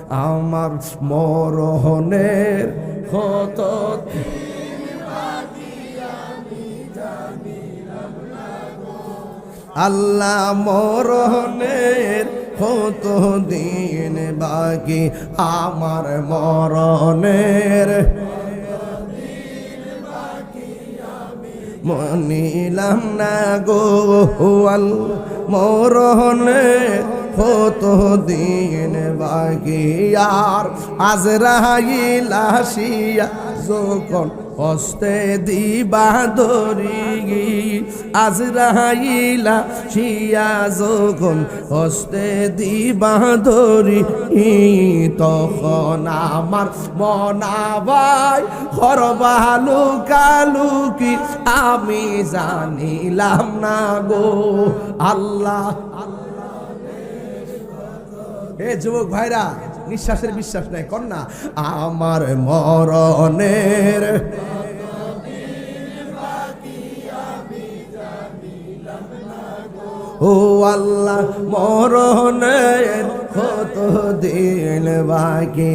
আমার মরণের কত আল্লাহ মরণের কত দিন বাকি আমার মরণের মনিলাম না গো মরণের কত দিন বাকি আর আজরাইল আসিয়া যখন হস্তে দিবা দরি আজরাইল আসিয়া যখন হস্তে দিবা দরি তখন আমার মনাবাই হরবালু কালুকি আমি জানিলাম না গো আল্লাহ। এ যুবক ভাইরা নিঃশ্বাসের বিশ্বাস নাই কন্যা আমার মরণের ও আল্লাহ মরণের কত দিন বাকি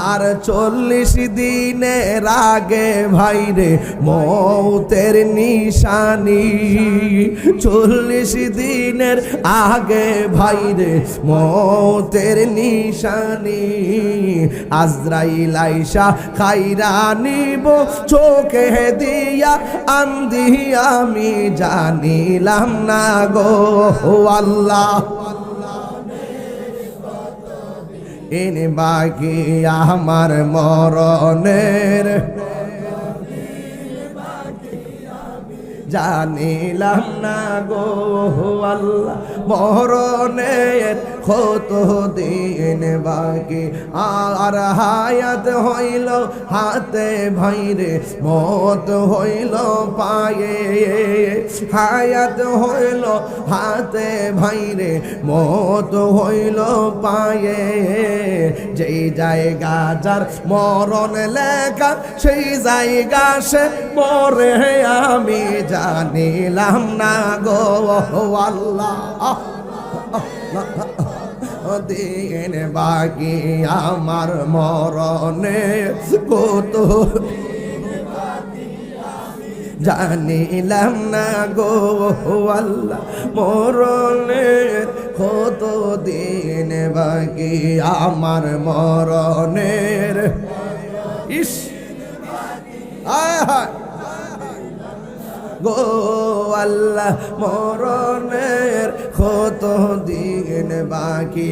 আর 40 দিনের আগে ভাইরে মৌতের নিশানি 40 দিনের আগে ভাইরে মৌতের নিশানি আজরাইল আইসা খাইরা নিব চোখে দিয়া আন্ধি আমি জানিলাম না গো আল্লাহ এনে বাকি আমার মরণের জানিলাম না গো আল্লাহ মরণের কত দিন বাকি আর হায়াত হইল হাতে ভাইরে মত হইল পায়ে হায়াত হইল হাতে ভাইরে মত হইল পায়ে যেই জায়গা যার মরণ লেখা সেই জায়গা সে মরে আমি জানিলাম না গো আল্লাহ দিন বাকি আমার মরণে কত জানিলাম না গো আল্লাহ মরণের কত দিন বাকি আমার মরণের ইস আয় হায় গো আল্লাহ মরণের কত দিন বাকি